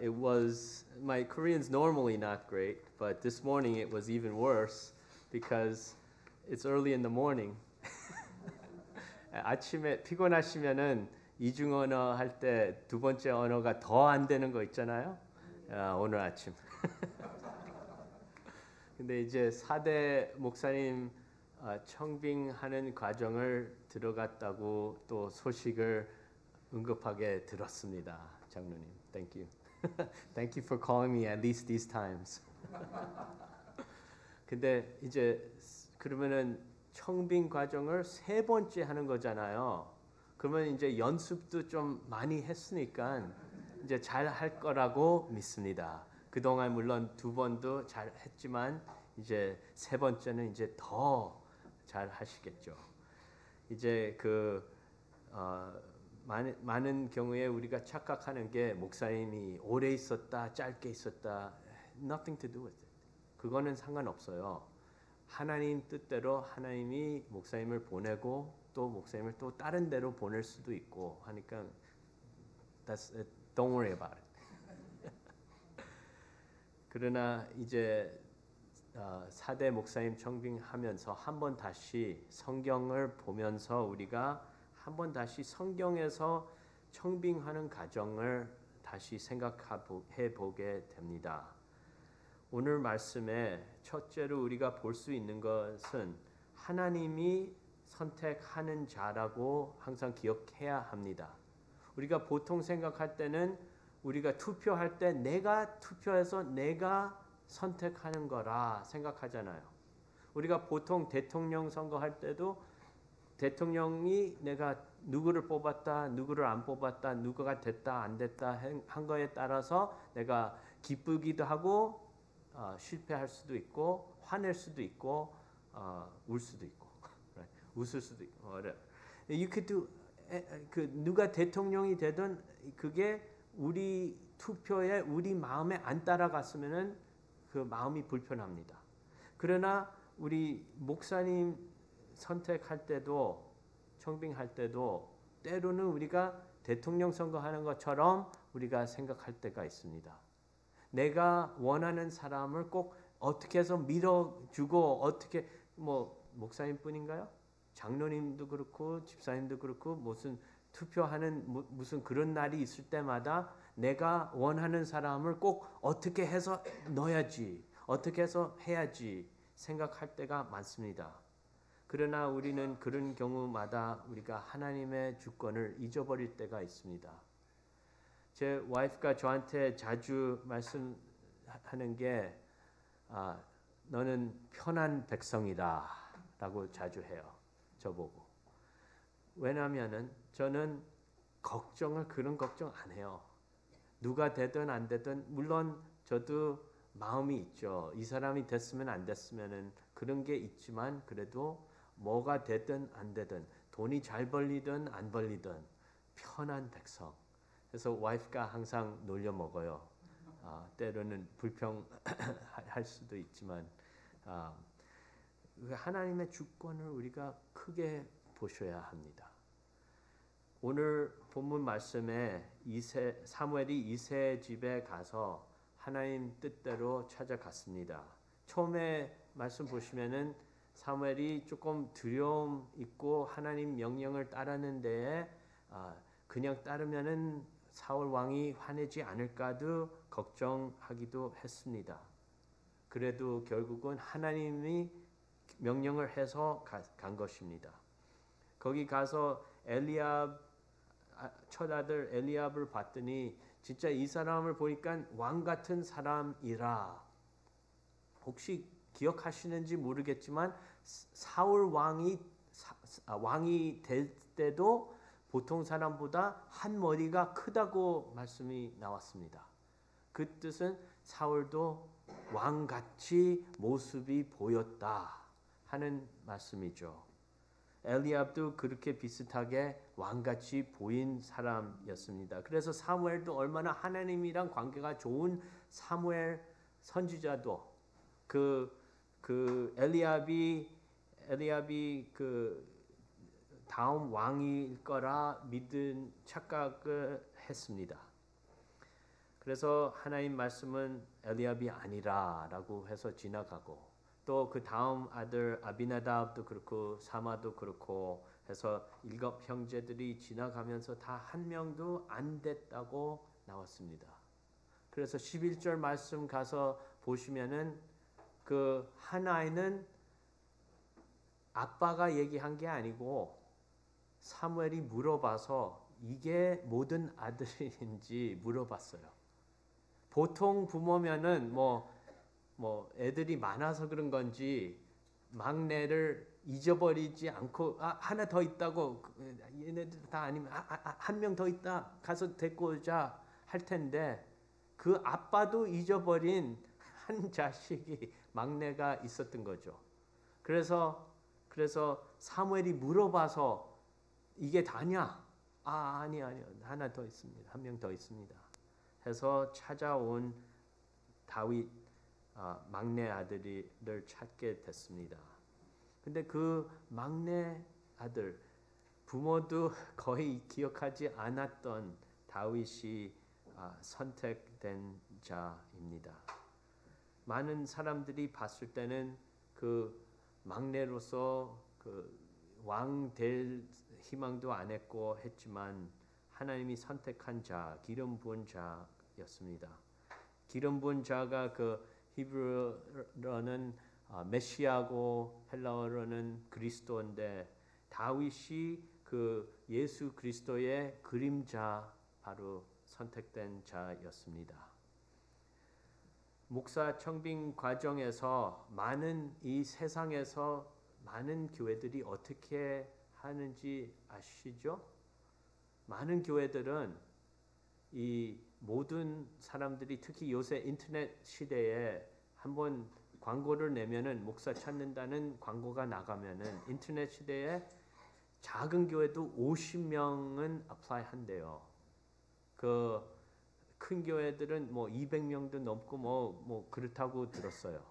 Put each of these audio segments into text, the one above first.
it was, my Korean's normally not great, but this morning it was even worse because it's early in the morning. 아침에 피곤하시면은 이중 언어 할 때 두 번째 언어가 더 안 되는 거 있잖아요. 오늘 아침. 근데 이제 4대 목사님 청빙하는 과정을 들어갔다고 또 소식을 응급하게 들었습니다. 장로님, thank you. Thank you for calling me at least these times. 근데 이제 그러면은 청빙 과정을 3번째 하는 거잖아요. 그러면 이제 연습도 좀 많이 했으니까 이제 잘 할 거라고 믿습니다. 그동안 물론 2번도 잘 했지만 이제 3번째는 이제 더 잘 하시겠죠. 이제 많은 경우에 우리가 착각하는 게 목사님이 오래 있었다, 짧게 있었다, nothing to do with it. 그거는 상관없어요. 하나님 뜻대로 하나님이 목사님을 보내고 또 목사님을 또 다른 데로 보낼 수도 있고 하니까 don't worry about it. 그러나 이제 4대 목사님 청빙하면서 한번 다시 성경을 보면서 우리가 한번 다시 성경에서 청빙하는 과정을 다시 생각해 보게 됩니다. 오늘 말씀에 첫째로 우리가 볼 수 있는 것은 하나님이 선택하는 자라고 항상 기억해야 합니다. 우리가 보통 생각할 때는 우리가 투표할 때 내가 투표해서 내가 선택하는 거라 생각하잖아요. 우리가 보통 대통령 선거할 때도 대통령이 내가 누구를 뽑았다, 누구를 안 뽑았다, 누구가 됐다, 안 됐다 한 거에 따라서 내가 기쁘기도 하고 실패할 수도 있고 화낼 수도 있고 울 수도 있고 웃을 수도 있고 You could do 누가 대통령이 되든 그게 우리 투표에 우리 마음에 안 따라갔으면은 그 마음이 불편합니다. 그러나 우리 목사님 선택할 때도 청빙할 때도 때로는 우리가 대통령 선거하는 것처럼 우리가 생각할 때가 있습니다. 내가 원하는 사람을 꼭 어떻게 해서 밀어주고 어떻게 목사님뿐인가요? 장로님도 그렇고 집사님도 그렇고 무슨 투표하는 무슨 그런 날이 있을 때마다 내가 원하는 사람을 꼭 어떻게 해서 넣어야지 어떻게 해서 해야지 생각할 때가 많습니다. 그러나 우리는 그런 경우마다 우리가 하나님의 주권을 잊어버릴 때가 있습니다. 제 와이프가 저한테 자주 말씀하는 게 너는 편한 백성이다 라고 자주 해요. 저보고. 왜냐하면 저는 그런 걱정 안 해요. 누가 되든 안 되든 물론 저도 마음이 있죠. 이 사람이 됐으면 안 됐으면은 그런 게 있지만 그래도 뭐가 되든 안 되든 돈이 잘 벌리든 안 벌리든 편한 백성. 그래서 와이프가 항상 놀려 먹어요. 때로는 불평할 수도 있지만 하나님의 주권을 우리가 크게 보셔야 합니다. 오늘 본문 말씀에 사무엘이 이새의 집에 가서 하나님 뜻대로 찾아갔습니다. 처음에 말씀 보시면은 사무엘이 조금 두려움 있고 하나님 명령을 따르는 데에 그냥 따르면은 사울 왕이 화내지 않을까도 걱정하기도 했습니다. 그래도 결국은 하나님이 명령을 해서 간 것입니다. 거기 가서 첫 아들 엘리압을 봤더니 진짜 이 사람을 보니까 왕 같은 사람이라. 혹시 기억하시는지 모르겠지만 사울 왕이 될 때도 보통 사람보다 한 머리가 크다고 말씀이 나왔습니다. 그 뜻은 사울도 왕같이 모습이 보였다 하는 말씀이죠. 엘리압도 그렇게 비슷하게 왕같이 보인 사람이었습니다. 그래서 사무엘도 얼마나 하나님이랑 관계가 좋은 사무엘 선지자도 엘리압이 다음 왕일 거라 믿은 착각을 했습니다. 그래서 하나님 말씀은 엘리압이 아니라라고 해서 지나가고 또 그 다음 아들 아비나답도 그렇고 사마도 그렇고 해서 7 형제들이 지나가면서 다 한 명도 안 됐다고 나왔습니다. 그래서 11절 말씀 가서 보시면은 그 한 아이는 아빠가 얘기한 게 아니고 사무엘이 물어봐서 이게 모든 아들인지 물어봤어요. 보통 부모면은 뭐 애들이 많아서 그런 건지 막내를 잊어버리지 않고 하나 더 있다고 얘네들 다 아니면 한 명 더 있다 가서 데리고 오자 할 텐데 그 아빠도 잊어버린 한 자식이 막내가 있었던 거죠. 그래서 사무엘이 물어봐서 이게 다냐? 아니 하나 더 있습니다. 한 명 더 있습니다. 해서 찾아온 다윗 막내 아들을 찾게 됐습니다. 근데 그 막내 아들 부모도 거의 기억하지 않았던 다윗이 선택된 자입니다. 많은 사람들이 봤을 때는 그 막내로서 그 왕 될 희망도 안 했고 했지만 하나님이 선택한 자, 기름 부은 자였습니다. 기름 부은 자가 그 히브리어는 메시아고 헬라어로는 그리스도인데 다윗이 그 예수 그리스도의 그림자 바로 선택된 자였습니다. 목사 청빙 과정에서 많은 이 세상에서 많은 교회들이 어떻게 하는지 아시죠? 많은 교회들은 이 모든 사람들이 특히 요새 인터넷 시대에 한번 광고를 내면은 목사 찾는다는 광고가 나가면은 인터넷 시대에 작은 교회도 50명은 어플라이 한대요. 그 큰 교회들은 뭐 200명도 넘고 뭐 그렇다고 들었어요.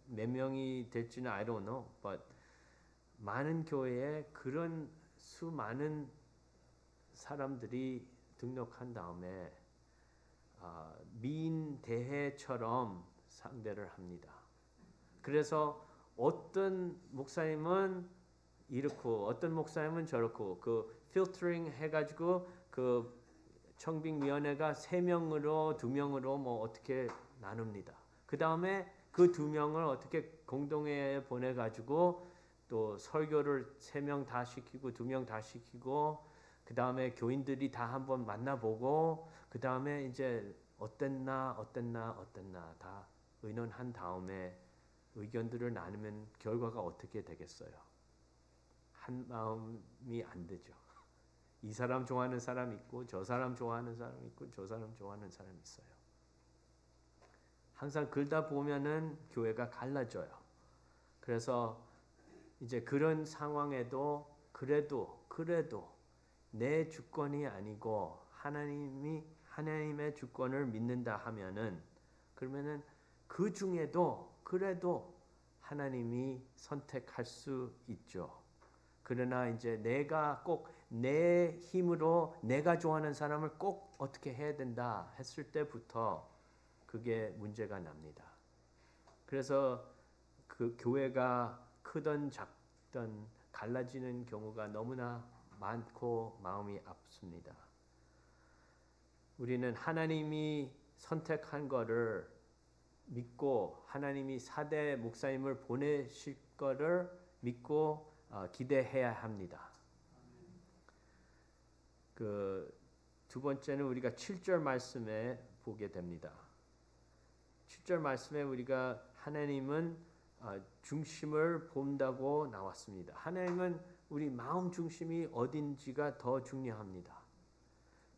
몇 명이 될지는 I don't know. But 많은 교회에 그런 수많은 사람들이 등록한 다음에 미인 대회처럼 상대를 합니다. 그래서 어떤 목사님은 이렇고 어떤 목사님은 저렇고 그 필터링 해가지고 그 청빙위원회가 3명으로 2명으로 뭐 어떻게 나눕니다. 그 다음에 그 2명을 어떻게 공동회에 보내가지고 또 설교를 3명 다 시키고 2명 다 시키고 그 다음에 교인들이 다 한번 만나보고 그 다음에 이제 어땠나 다 의논한 다음에 의견들을 나누면 결과가 어떻게 되겠어요? 한 마음이 안 되죠. 이 사람 좋아하는 사람 있고 저 사람 좋아하는 사람 있고 저 사람 좋아하는 사람 있어요. 항상 그러다 보면은 교회가 갈라져요. 그래서 이제 그런 상황에도 그래도 내 주권이 아니고 하나님의 주권을 믿는다 하면은 그러면은 그 중에도 그래도 하나님이 선택할 수 있죠. 그러나 이제 내가 꼭 내 힘으로 내가 좋아하는 사람을 꼭 어떻게 해야 된다 했을 때부터 그게 문제가 납니다. 그래서 그 교회가 크든 작든 갈라지는 경우가 너무나 많고 마음이 아픕니다. 우리는 하나님이 선택한 거를 믿고 하나님이 4대 목사님을 보내실 거를 믿고 기대해야 합니다. 그 두 번째는 우리가 7절 말씀에 보게 됩니다. 7절 말씀에 우리가 하나님은 중심을 본다고 나왔습니다. 하나님은 우리 마음 중심이 어딘지가 더 중요합니다.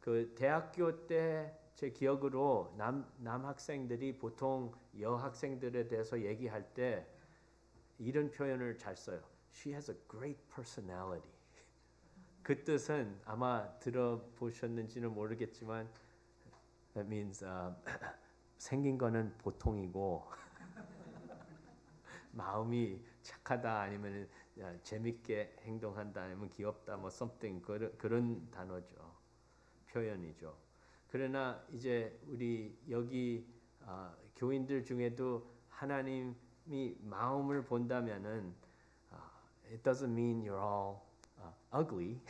그 대학교 때 제 기억으로 남학생들이 보통 여학생들에 대해서 얘기할 때 이런 표현을 잘 써요. She has a great personality. 그 뜻은 아마 들어보셨는지는 모르겠지만 that means 생긴 거는 보통이고 마음이 착하다 아니면 재밌게 행동한다 아니면 귀엽다 뭐 something 그런 단어죠. 표현이죠. 그러나 이제 우리 여기 교인들 중에도 하나님이 마음을 본다면은 it doesn't mean you're all ugly.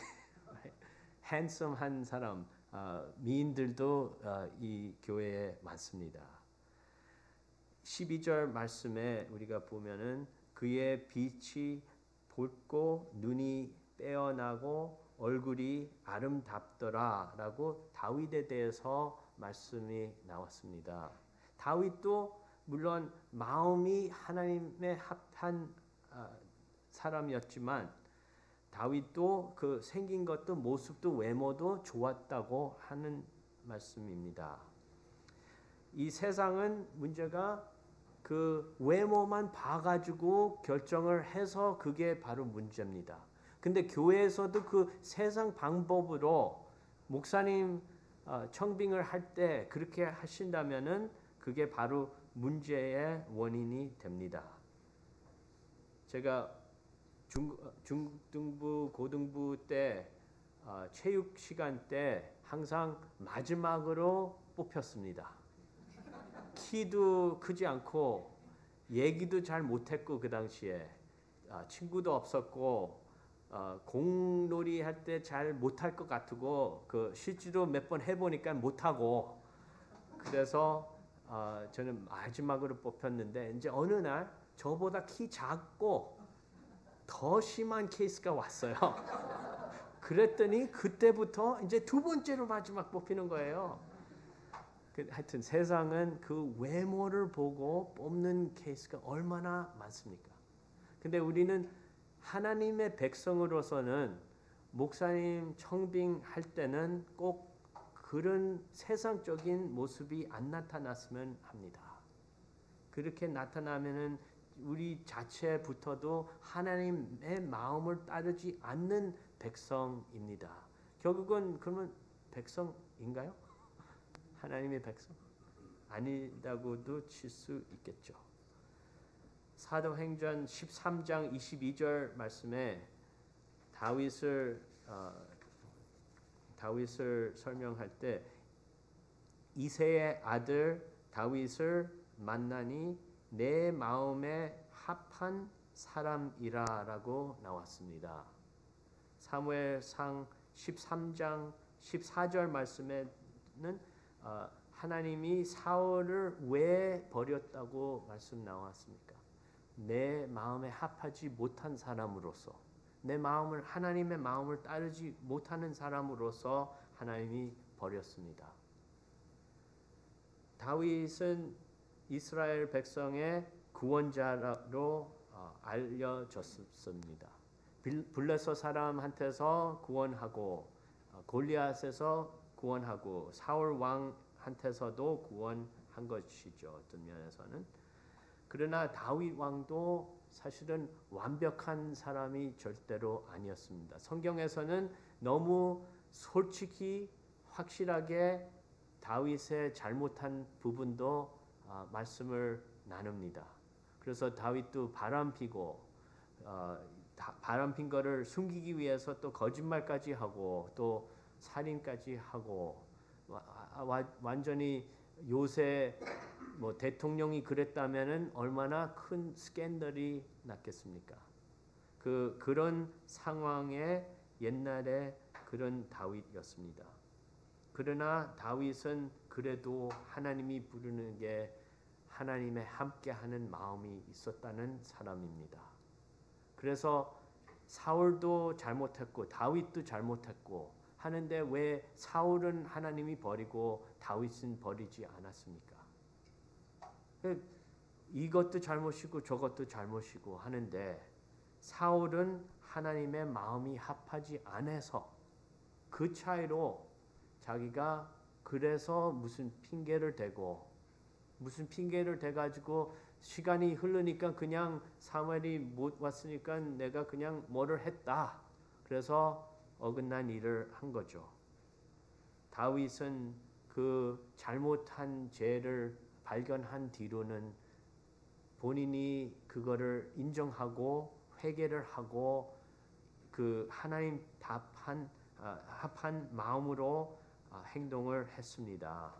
handsome한 사람 미인들도 이 교회에 많습니다. 12절 말씀에 우리가 보면은 그의 빛이 붉고 눈이 빼어나고 얼굴이 아름답더라라고 다윗에 대해서 말씀이 나왔습니다. 다윗도 물론 마음이 하나님의 합한 사람이었지만 다윗도 그 생긴 것도 모습도 외모도 좋았다고 하는 말씀입니다. 이 세상은 문제가 그 외모만 봐가지고 결정을 해서 그게 바로 문제입니다. 근데 교회에서도 그 세상 방법으로 목사님 청빙을 할 때 그렇게 하신다면은 그게 바로 문제의 원인이 됩니다. 제가 중등부, 고등부 때 체육 시간 때 항상 마지막으로 뽑혔습니다. 키도 크지 않고 얘기도 잘 못했고 그 당시에 친구도 없었고 공놀이 할 때 잘 못할 것 같고 그 실제로 몇 번 해보니까 못하고 그래서 저는 마지막으로 뽑혔는데 이제 어느 날 저보다 키 작고 더 심한 케이스가 왔어요. 그랬더니 그때부터 이제 두 번째로 마지막 뽑히는 거예요. 하여튼 세상은 그 외모를 보고 뽑는 케이스가 얼마나 많습니까? 근데 우리는 하나님의 백성으로서는 목사님 청빙할 때는 꼭 그런 세상적인 모습이 안 나타났으면 합니다. 그렇게 나타나면은 우리 자체부터도 하나님의 마음을 따르지 않는 백성입니다. 결국은 그러면 백성인가요? 하나님의 백성? 아니다고도 칠 수 있겠죠. 사도행전 13장 22절 말씀에 다윗을 설명할 때 이새의 아들 다윗을 만나니 내 마음에 합한 사람이라라고 나왔습니다. 사무엘상 13장 14절 말씀에는 하나님이 사울을 왜 버렸다고 말씀 나왔습니까? 내 마음에 합하지 못한 사람으로서 내 마음을 하나님의 마음을 따르지 못하는 사람으로서 하나님이 버렸습니다. 다윗은 이스라엘 백성의 구원자로 알려졌습니다. 블레셋 사람한테서 구원하고 골리앗에서 구원하고 사울 왕한테서도 구원한 것이죠. 어떤 면에서는. 그러나 다윗 왕도 사실은 완벽한 사람이 절대로 아니었습니다. 성경에서는 너무 솔직히 확실하게 다윗의 잘못한 부분도 말씀을 나눕니다. 그래서 다윗도 바람피고 바람핀 거를 숨기기 위해서 또 거짓말까지 하고 또 살인까지 하고 완전히 요새 뭐 대통령이 그랬다면은 얼마나 큰 스캔들이 났겠습니까? 그런 상황에 옛날에 그런 다윗이었습니다. 그러나 다윗은 그래도 하나님이 부르는 게 하나님의 함께하는 마음이 있었다는 사람입니다. 그래서 사울도 잘못했고 다윗도 잘못했고 하는데 왜 사울은 하나님이 버리고 다윗은 버리지 않았습니까? 이것도 잘못이고 저것도 잘못이고 하는데 사울은 하나님의 마음이 합하지 않아서 그 차이로 자기가 그래서 무슨 핑계를 대가지고 시간이 흐르니까 그냥 사무엘이 못 왔으니까 내가 그냥 뭐를 했다. 그래서 어긋난 일을 한 거죠. 다윗은 그 잘못한 죄를 발견한 뒤로는 본인이 그거를 인정하고 회개를 하고 그 하나님 합한 마음으로 행동을 했습니다.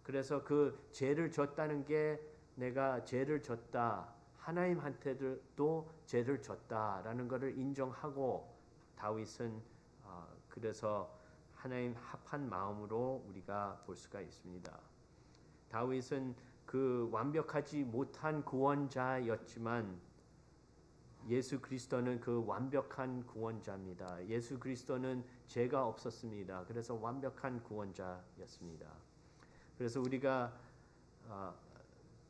그래서 그 죄를 졌다는 게 내가 죄를 졌다, 하나님한테도 죄를 졌다라는 것을 인정하고 다윗은 그래서 하나님 합한 마음으로 우리가 볼 수가 있습니다. 다윗은 그 완벽하지 못한 구원자였지만 예수 그리스도는 그 완벽한 구원자입니다. 예수 그리스도는 죄가 없었습니다. 그래서 완벽한 구원자였습니다. 그래서 우리가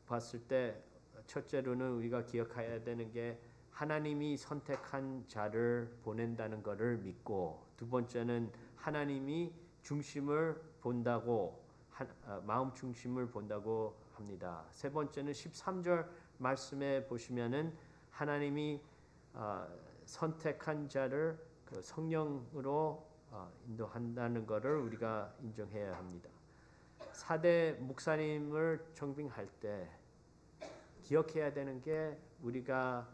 봤을 때 첫째로는 우리가 기억해야 되는 게 하나님이 선택한 자를 보낸다는 것을 믿고, 두 번째는 하나님이 중심을 본다고 마음 중심을 본다고 합니다. 세 번째는 13절 말씀에 보시면은 하나님이 선택한 자를 그 성령으로 인도한다는 것을 우리가 인정해야 합니다. 4대 목사님을 청빙할 때 기억해야 되는 게 우리가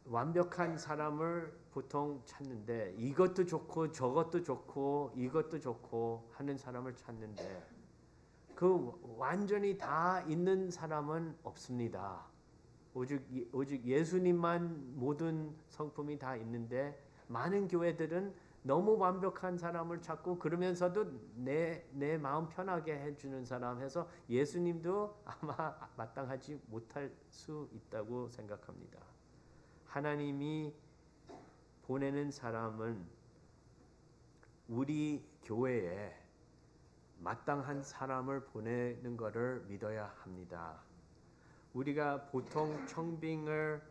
완벽한 사람을 보통 찾는데 이것도 좋고 저것도 좋고 이것도 좋고 하는 사람을 찾는데 그 완전히 다 있는 사람은 없습니다. 오직 예수님만 모든 성품이 다 있는데 많은 교회들은 너무 완벽한 사람을 찾고 그러면서도 내 마음 편하게 해주는 사람 해서 예수님도 아마 마땅하지 못할 수 있다고 생각합니다. 하나님이 보내는 사람은 우리 교회에 마땅한 사람을 보내는 것을 믿어야 합니다. 우리가 보통 청빙을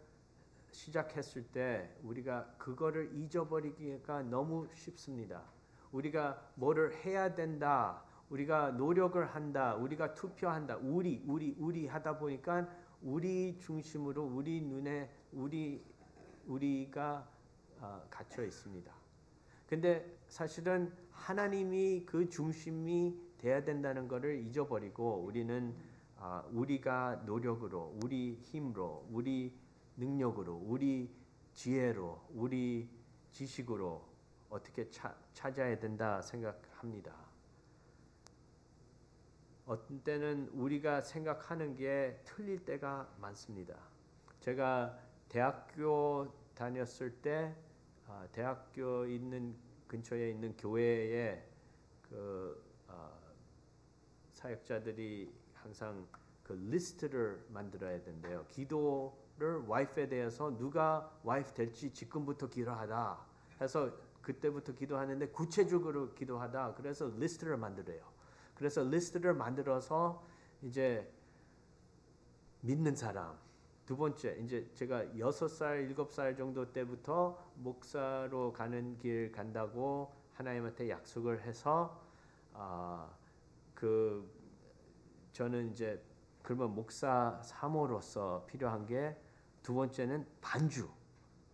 시작했을 때 우리가 그거를 잊어버리기가 너무 쉽습니다. 우리가 뭐를 해야 된다, 우리가 노력을 한다, 우리가 투표한다, 우리 하다 보니까 우리 중심으로 우리 눈에 우리가 갇혀 있습니다. 근데 사실은 하나님이 그 중심이 돼야 된다는 것을 잊어버리고 우리는 우리가 노력으로, 우리 힘으로, 우리 능력으로, 우리 지혜로, 우리 지식으로 어떻게 찾아야 된다 생각합니다. 어떤 때는 우리가 생각하는 게 틀릴 때가 많습니다. 제가 대학교 다녔을 때 대학교 있는 근처에 있는 교회에 그 사역자들이 항상 그 리스트를 만들어야 된대요. 기도를 와이프에 대해서 누가 와이프 될지 지금부터 기도하다 해서 그때부터 기도하는데 구체적으로 기도하다. 그래서 리스트를 만들어요. 그래서 리스트를 만들어서 이제 믿는 사람. 두 번째, 이제 제가 6살, 7살 정도 때부터 목사로 가는 길 간다고 하나님한테 약속을 해서 저는 이제 그러면 목사 사모로서 필요한 게 두 번째는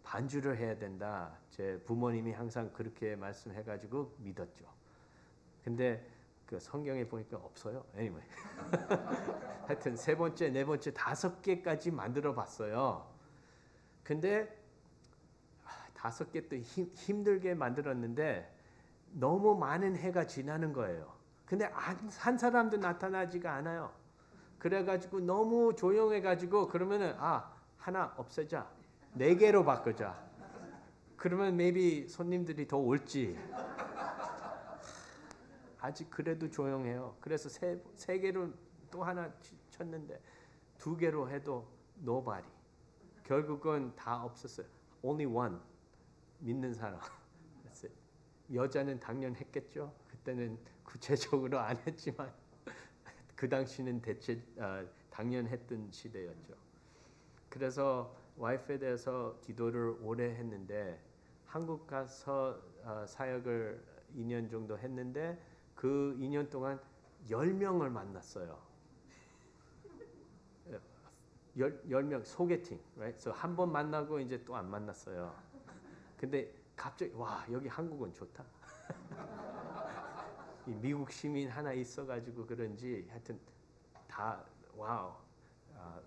반주를 해야 된다. 제 부모님이 항상 그렇게 말씀해가지고 믿었죠. 근데 그 성경에 보니까 없어요. anyway. 하여튼 세 번째, 네 번째, 5개까지 만들어 봤어요. 근데 5개 또 힘들게 만들었는데 너무 많은 해가 지나는 거예요. 근데 한 사람도 나타나지가 않아요. 그래가지고 너무 조용해가지고 그러면은 하나 없애자. 4개로 바꾸자. 그러면 maybe 손님들이 더 올지. 아직 그래도 조용해요. 그래서 3개로 또 하나 쳤는데 2개로 해도 nobody. 결국은 다 없었어요. Only one. 믿는 사람. 여자는 당연 했겠죠. 그때는 구체적으로 안 했지만 그 당시는 당연했던 시대였죠. 그래서 와이프에 대해서 기도를 오래 했는데 한국 가서 사역을 2년 정도 했는데 그 2년 동안 10명을 만났어요. 10명 소개팅, right? So 한 번 만나고 이제 또 안 만났어요. 근데 갑자기 와 여기 한국은 좋다. 이 미국 시민 하나 있어가지고 그런지 하여튼 다 와우,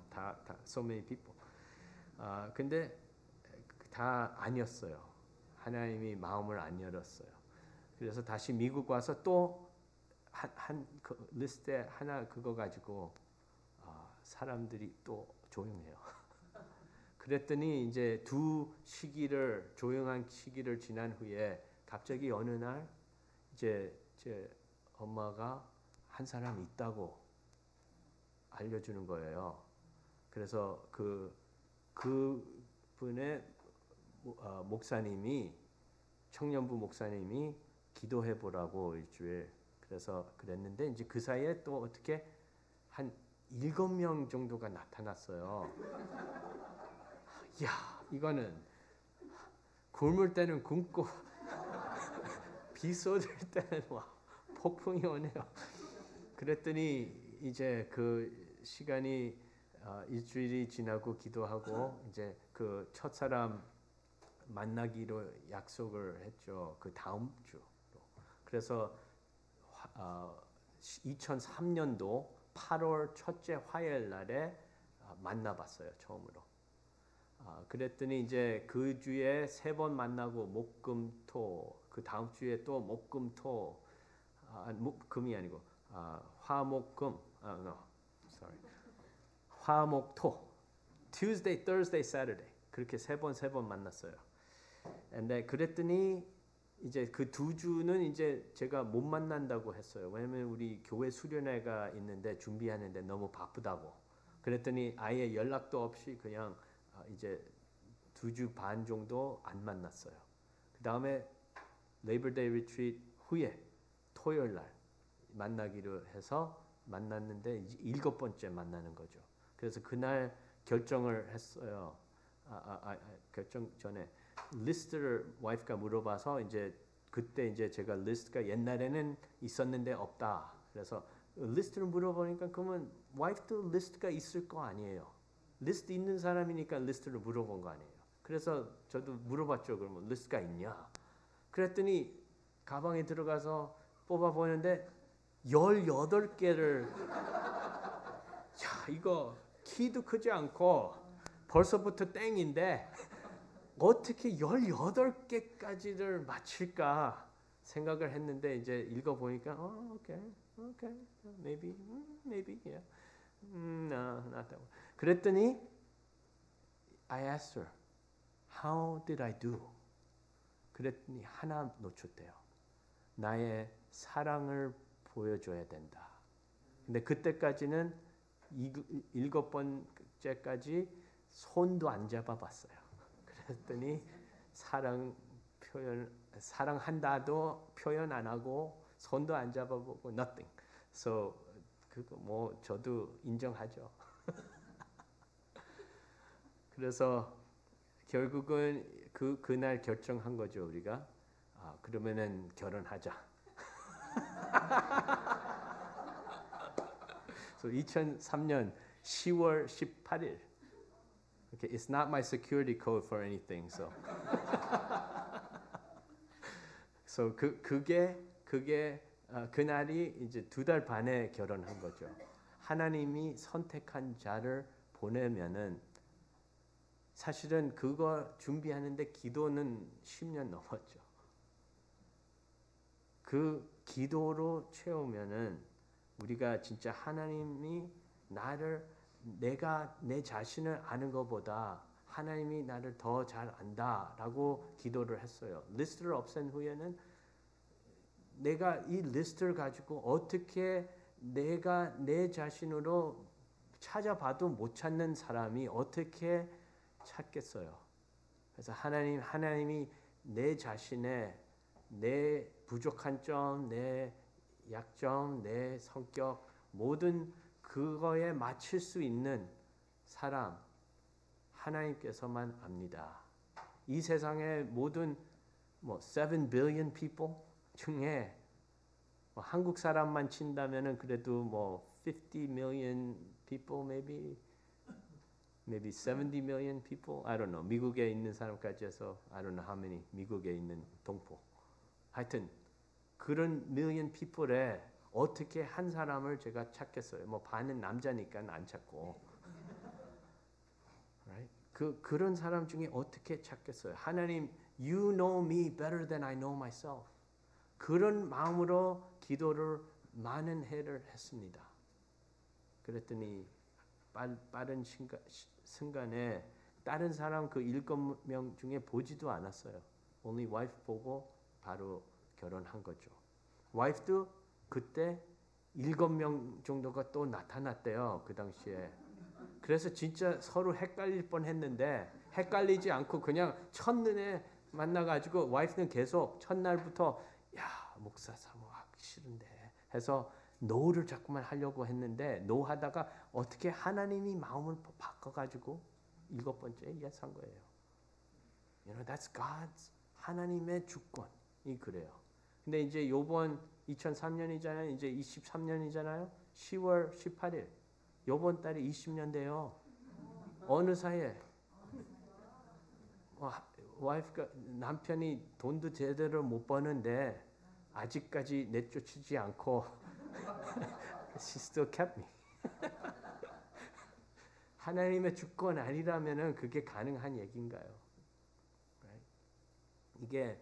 다 so many people. 근데 다 아니었어요. 하나님이 마음을 안 열었어요. 그래서 다시 미국 와서 또 한 그 리스트에 하나 그거 가지고 사람들이 또 조용해요. 그랬더니 이제 조용한 시기를 지난 후에 갑자기 어느 날 이제 제 엄마가 한 사람이 있다고 알려주는 거예요. 그래서 그분의 목사님이 청년부 목사님이 기도해 보라고 일주일 그래서 그랬는데 이제 그 사이에 또 어떻게 한 7명 정도가 나타났어요. 야, 이거는 굶을 때는 굶고 비 쏟을 때는 와 폭풍이 오네요. 그랬더니 이제 그 시간이 일주일이 지나고 기도하고 이제 그 첫사람 만나기로 약속을 했죠. 그 다음 주로. 그래서 2003년도 8월 첫째 화요일 날에 만나봤어요. 처음으로. 그랬더니 이제 그 주에 3번 만나고 목금토 그 다음 주에 또 목금토 금이 아니고 화목금 no sorry 화목토 Tuesday, Thursday, Saturday 그렇게 세 번 만났어요. 근데 그랬더니 이제 그 2주는 이제 제가 못 만난다고 했어요. 왜냐면 우리 교회 수련회가 있는데 준비하는데 너무 바쁘다고. 그랬더니 아예 연락도 없이 그냥 이제 2주 반 정도 안 만났어요. 그 다음에 레이버 데이 리트리트 후에 토요일 날 만나기로 해서 만났는데 이제 7번째 만나는 거죠. 그래서 그날 결정을 했어요. 결정 전에 리스트를 와이프가 물어봐서 이제 그때 이제 제가 리스트가 옛날에는 있었는데 없다. 그래서 리스트를 물어보니까 그러면 와이프도 리스트가 있을 거 아니에요. 리스트 있는 사람이니까 리스트를 물어본 거 아니에요. 그래서 저도 물어봤죠. 그러면 리스트가 있냐? 그랬더니 가방에 들어가서 뽑아 보는데 18개를 야, 이거 키도 크지 않고 벌써부터 땡인데 어떻게 18개까지를 맞힐까 생각을 했는데 이제 읽어보니까 okay, maybe, yeah, no, not that one. 그랬더니 I asked her, how did I do? 그랬더니 하나 놓쳤대요. 나의 사랑을 보여줘야 된다. 근데 그때까지는 7번째까지 손도 안 잡아봤어요. 그랬더니 사랑한다도 표현 안 하고 손도 안 잡아보고 nothing. So 그거 뭐 저도 인정하죠. 그래서 결국은 그날 결정한 거죠 우리가. 그러면은 결혼하자. So 2003년 10월 18일. Okay, it's not my security code for anything. So 그게 그날이 이제 2달 반에 결혼한 거죠. 하나님이 선택한 자를 보내면은 사실은 그거 준비하는데 기도는 10년 넘었죠. 그 기도로 채우면은 우리가 진짜 하나님이 내가 내 자신을 아는 것보다 하나님이 나를 더 잘 안다라고 기도를 했어요. 리스트를 없앤 후에는 내가 이 리스트를 가지고 어떻게 내가 내 자신으로 찾아봐도 못 찾는 사람이 어떻게 찾겠어요. 그래서 하나님이 내 자신의 내 부족한 점, 내 약점, 내 성격 모든 그거에 맞출 수 있는 사람 하나님께서만 압니다. 이 세상의 모든 7 billion people 중에 한국 사람만 친다면은 그래도 50 million people maybe 70 million people I don't know. 미국에 있는 사람까지 해서 I don't know how many 미국에 있는 동포. 하여튼 그런 million people에 어떻게 한 사람을 제가 찾겠어요. 반은 남자니까 안 찾고. Right? 그런 사람 중에 어떻게 찾겠어요? 하나님, you know me better than I know myself. 그런 마음으로 기도를 많은 해를 했습니다. 그랬더니 빠른 순간에 다른 사람 그 7명 중에 보지도 않았어요. only wife 보고 바로 결혼한 거죠. 와이프도 그때 7명 정도가 또 나타났대요. 그 당시에. 그래서 진짜 서로 헷갈릴 뻔했는데 헷갈리지 않고 그냥 첫눈에 만나가지고 와이프는 계속 첫날부터 야 목사 사모하기 싫은데 해서 노를 자꾸만 하려고 했는데 노 하다가 어떻게 하나님이 마음을 바꿔가지고 7번째 yes 한 거예요. You know, that's God's 하나님의 주권이 그래요. 근데 이제 요번 2003년이잖아요. 이제 23년이잖아요. 10월 18일. 요번 달에 20년 돼요. 어느 사이에 와이프가 남편이 돈도 제대로 못 버는데 아직까지 내쫓지 않고 she still kept me. 하나님의 주권 아니라면은 그게 가능한 얘기인가요? Right?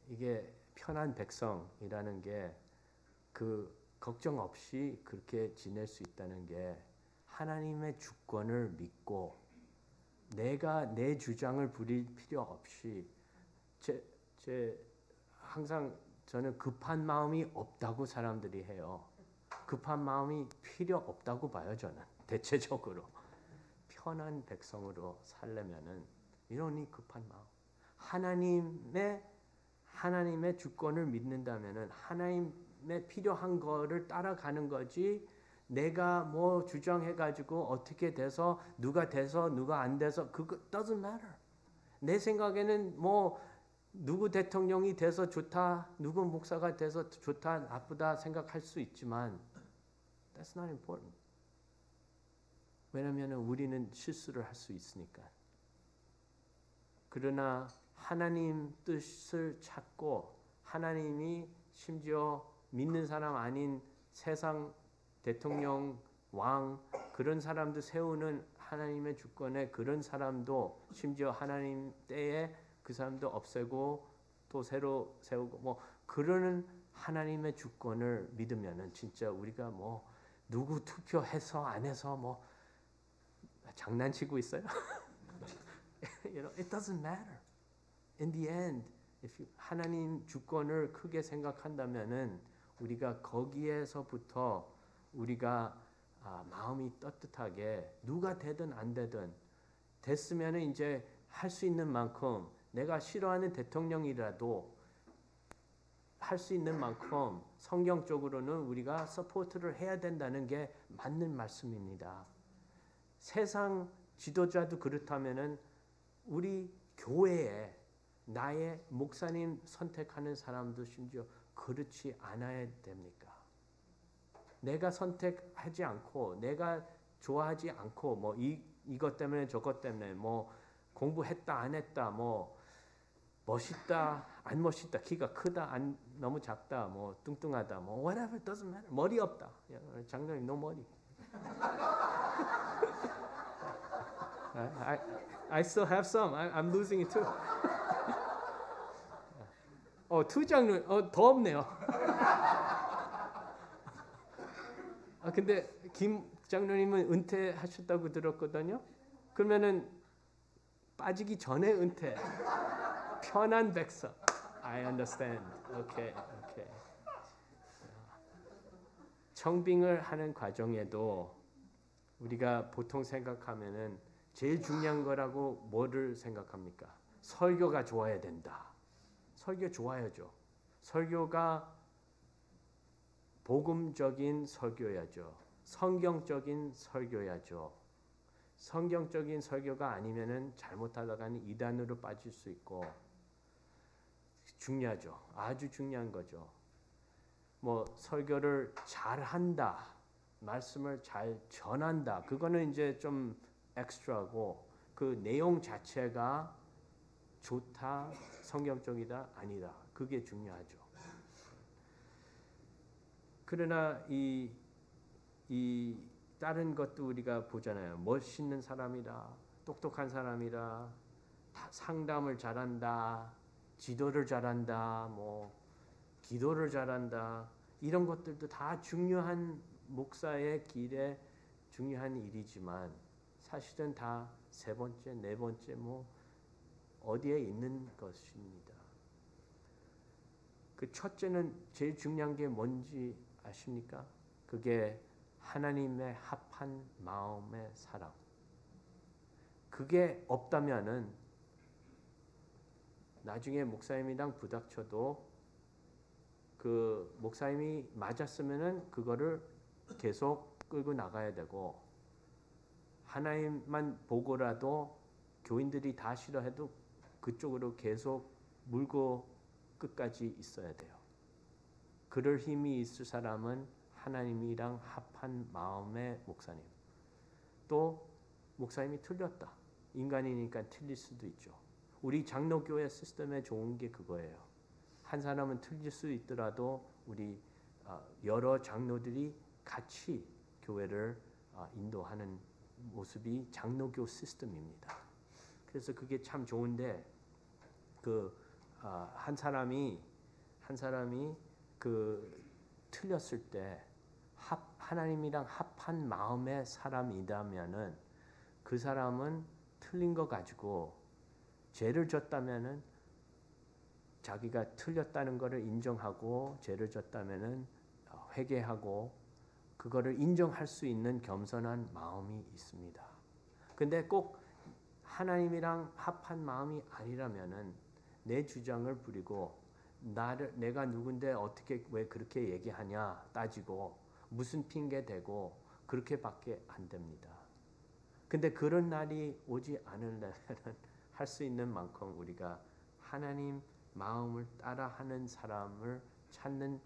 이게 편한 백성이라는 게 그 걱정 없이 그렇게 지낼 수 있다는 게 하나님의 주권을 믿고 내가 내 주장을 부릴 필요 없이 항상 저는 급한 마음이 없다고 사람들이 해요. 급한 마음이 필요 없다고 봐요. 저는 대체적으로 편한 백성으로 살려면은 이러니 급한 마음. 하나님의 주권을 믿는다면은 하나님의 필요한 거를 따라가는 거지. 내가 뭐 주장해가지고 어떻게 돼서 누가 안 돼서 그거 doesn't matter. 내 생각에는 뭐 누구 대통령이 돼서 좋다, 누구 목사가 돼서 좋다, 나쁘다 생각할 수 있지만 that's not important. 왜냐하면 우리는 실수를 할 수 있으니까. 그러나 하나님 뜻을 찾고 하나님이 심지어 믿는 사람 아닌 세상 대통령, 왕 그런 사람도 세우는 하나님의 주권에 그런 사람도 심지어 하나님 때에 그 사람도 없애고 또 새로 세우고 뭐 그러는 하나님의 주권을 믿으면은 진짜 우리가 뭐 누구 투표해서 안 해서 뭐 장난치고 있어요? You know, it doesn't matter. In the end, 하나님 주권을 크게 생각한다면은 우리가 거기에서부터 우리가 마음이 떳떳하게 누가 되든 안 되든 됐으면은 이제 할 수 있는 만큼 내가 싫어하는 대통령이라도 할 수 있는 만큼 성경적으로는 우리가 서포트를 해야 된다는 게 맞는 말씀입니다. 세상 지도자도 그렇다면은 우리 교회에 나의 목사님 선택하는 사람도 심지어 그렇지 않아야 됩니까? 내가 선택하지 않고 내가 좋아하지 않고 뭐 이것 때문에 저것 때문에 뭐 공부했다 안 했다 뭐 멋있다 안 멋있다 키가 크다 안 너무 작다 뭐 뚱뚱하다 뭐 whatever doesn't matter. 머리 없다. 장로님 no 머리. I still have some. I'm losing it too. 투장로 더 없네요. 근데 김 장로님은 은퇴하셨다고 들었거든요. 그러면은 빠지기 전에 은퇴. 편한 백성. I understand. Okay. 청빙을 하는 과정에도 우리가 보통 생각하면은 제일 중요한 거라고 뭐를 생각합니까? 설교가 좋아야 된다. 설교 좋아야죠. 설교가 복음적인 설교야죠. 성경적인 설교야죠. 성경적인 설교가 아니면은 잘못하다가는 이단으로 빠질 수 있고 중요하죠. 아주 중요한 거죠. 뭐 설교를 잘한다. 말씀을 잘 전한다. 그거는 이제 좀 엑스트라고 그 내용 자체가 좋다, 성경적이다, 아니다. 그게 중요하죠. 그러나 이 다른 것도 우리가 보잖아요. 멋있는 사람이라, 똑똑한 사람이라, 상담을 잘한다, 지도를 잘한다, 뭐 기도를 잘한다. 이런 것들도 다 중요한 목사의 길에 중요한 일이지만 사실은 다 세 번째, 네 번째 뭐 어디에 있는 것입니다. 그 첫째는 제일 중요한 게 뭔지 아십니까? 그게 하나님의 합한 마음의 사랑. 그게 없다면은 나중에 목사님이랑 부닥쳐도 그 목사님이 맞았으면은 그거를 계속 끌고 나가야 되고 하나님만 보고라도 교인들이 다 싫어해도 그쪽으로 계속 물고 끝까지 있어야 돼요. 그럴 힘이 있을 사람은 하나님이랑 합한 마음의 목사님. 또 목사님이 틀렸다. 인간이니까 틀릴 수도 있죠. 우리 장로교회 시스템에 좋은 게 그거예요. 한 사람은 틀릴 수 있더라도 우리 여러 장로들이 같이 교회를 인도하는 모습이 장로교 시스템입니다. 그래서 그게 참 좋은데 한 사람이 그 틀렸을 때 하나님이랑 합한 마음의 사람이라면은 그 사람은 틀린 거 가지고 죄를 졌다면은 자기가 틀렸다는 것을 인정하고 죄를 졌다면은 회개하고 그거를 인정할 수 있는 겸손한 마음이 있습니다. 근데 꼭 하나님이랑 합한 마음이 아니라면은 내 주장을 부리고 내가 누군데 어떻게 왜 그렇게 얘기하냐 따지고 무슨 핑계 대고 그렇게밖에 안 됩니다. 근데 그런 날이 오지 않으려면 할 수 있는 만큼 우리가 하나님 마음을 따라하는 사람을 찾는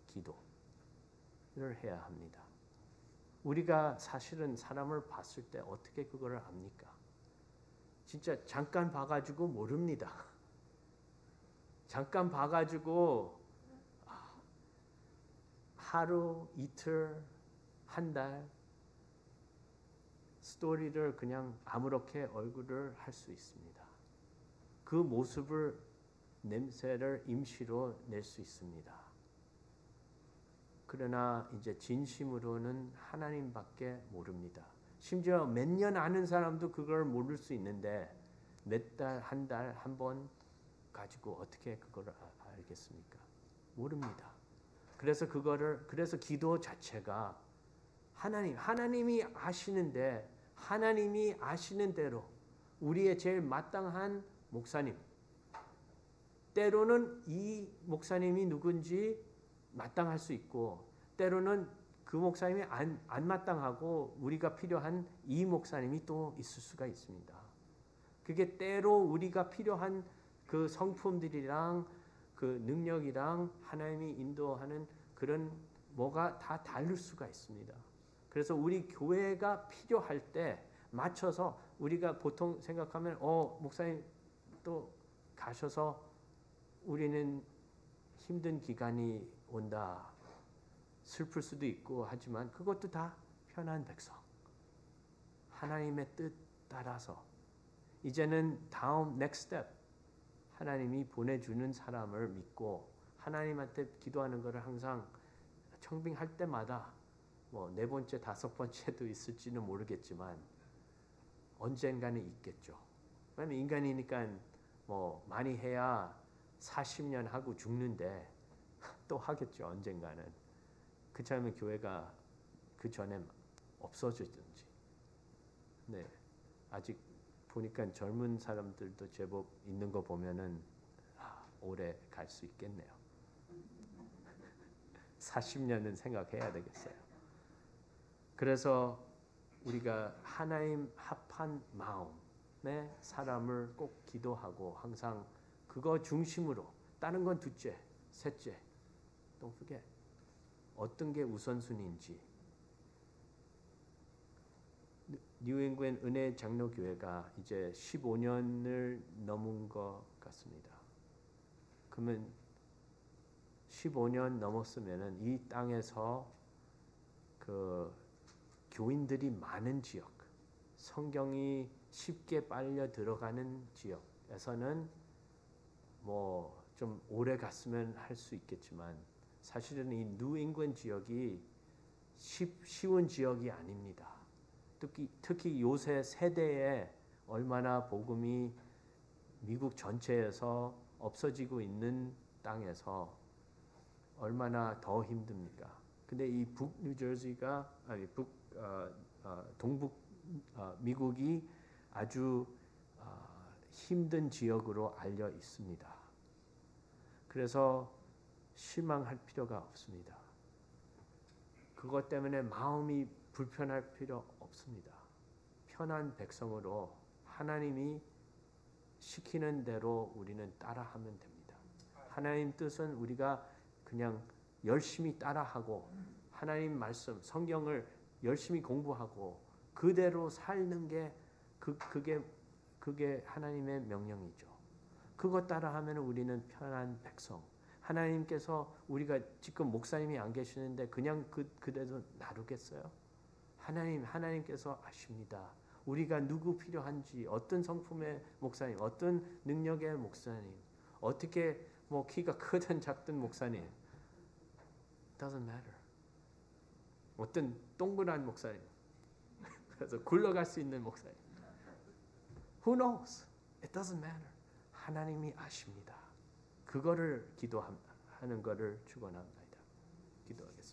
기도를 해야 합니다. 우리가 사실은 사람을 봤을 때 어떻게 그거를 압니까? 진짜 잠깐 봐가지고 모릅니다. 잠깐 봐가지고 하루, 이틀, 한 달 스토리를 그냥 아무렇게 얼굴을 할 수 있습니다. 그 모습을 냄새를 임시로 낼 수 있습니다. 그러나 이제 진심으로는 하나님밖에 모릅니다. 심지어 몇 년 아는 사람도 그걸 모를 수 있는데 몇 달, 한 달, 한 번 가지고 어떻게 그걸 알겠습니까? 모릅니다. 그래서 기도 자체가 하나님이 아시는데 하나님이 아시는 대로 우리의 제일 마땅한 목사님, 때로는 이 목사님이 누군지 마땅할 수 있고 때로는 그 목사님이 안 마땅하고 우리가 필요한 이 목사님이 또 있을 수가 있습니다. 그게 때로 우리가 필요한 그 성품들이랑 그 능력이랑 하나님이 인도하는 그런 뭐가 다 다를 수가 있습니다. 그래서 우리 교회가 필요할 때 맞춰서 우리가 보통 생각하면 목사님 또 가셔서 우리는 힘든 기간이 온다. 슬플 수도 있고 하지만 그것도 다 편한 백성. 하나님의 뜻 따라서 이제는 다음 next step 하나님이 보내주는 사람을 믿고 하나님한테 기도하는 것을 항상 청빙할 때마다 뭐 네 번째, 다섯 번째도 있을지는 모르겠지만 언젠가는 있겠죠. 왜냐면 인간이니까 뭐 많이 해야 40년 하고 죽는데 또 하겠죠. 언젠가는. 그렇다면 교회가 그 전에 없어지든지. 네, 아직 보니까 젊은 사람들도 제법 있는 거 보면은 오래 갈 수 있겠네요. 40년은 생각해야 되겠어요. 그래서 우리가 하나님 합한 마음의 사람을 꼭 기도하고 항상 그거 중심으로 다른 건 둘째, 셋째, don't forget 어떤 게 우선순위인지. 뉴잉글랜드 은혜 장로교회가 이제 15년을 넘은 것 같습니다. 그러면 15년 넘었으면은 이 땅에서 그 교인들이 많은 지역, 성경이 쉽게 빨려 들어가는 지역에서는 뭐 좀 오래 갔으면 할 수 있겠지만 사실은 이 뉴잉글랜드 지역이 쉬운 지역이 아닙니다. 특히 요새 세대에 얼마나 복음이 미국 전체에서 없어지고 있는 땅에서 얼마나 더 힘듭니까? 근데 이 북뉴저지가 아니 동북 미국이 아주 힘든 지역으로 알려 있습니다. 그래서 실망할 필요가 없습니다. 그것 때문에 마음이 불편할 필요 없습니다. 편한 백성으로 하나님이 시키는 대로 우리는 따라하면 됩니다. 하나님 뜻은 우리가 그냥 열심히 따라하고 하나님 말씀, 성경을 열심히 공부하고 그대로 사는 게 그게 하나님의 명령이죠. 그것 따라하면 우리는 편한 백성. 하나님께서 우리가 지금 목사님이 안 계시는데 그냥 그대로 놔두겠어요? 하나님께서 아십니다. 우리가 누구 필요한지, 어떤 성품의 목사님, 어떤 능력의 목사님, 어떻게 뭐 키가 크든 작든 목사님, doesn't matter. 어떤 동그란 목사님, 그래서 굴러갈 수 있는 목사님, who knows? It doesn't matter. 하나님이 아십니다. 그거를 기도하는 것을 축원합니다. 기도하겠습니다.